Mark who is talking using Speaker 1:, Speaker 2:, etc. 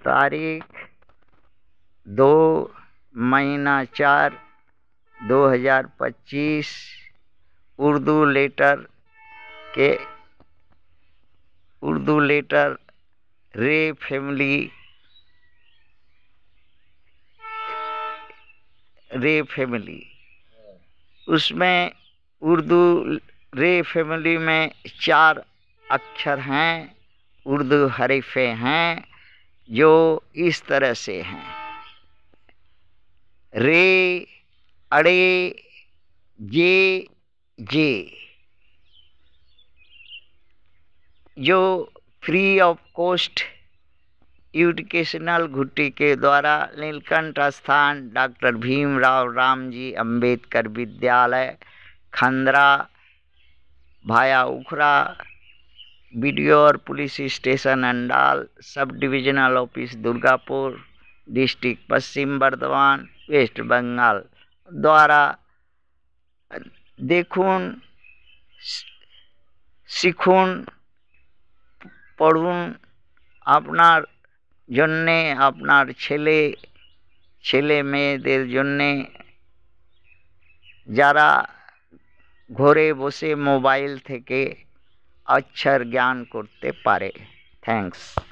Speaker 1: तारीख 2/4/2025 उर्दू लेटर रे फैमिली उसमें उर्दू रे फैमिली में 4 अक्षर हैं, उर्दू हरीफे हैं जो इस तरह से हैं: रे, अड़े, जे, जो फ्री ऑफ कॉस्ट एजुकेशनल घुट्टी के द्वारा नीलकंठ स्थान डॉक्टर भीमराव रामजी अंबेडकर विद्यालय, खंदरा, भाया उखरा, बीडीओ और police station Andal, sub divisional office Durgapur, district Paschim Bardhaman, west Bengal द्वारा देखुन, শিখুন, পড়ুন, আপনার জন্যে, আপনার ছেলে মেয়েদের জন্যে যারা ঘরে বসে মোবাইল থেকে অক্ষর জ্ঞান করতে পারে। থ্যাঙ্কস।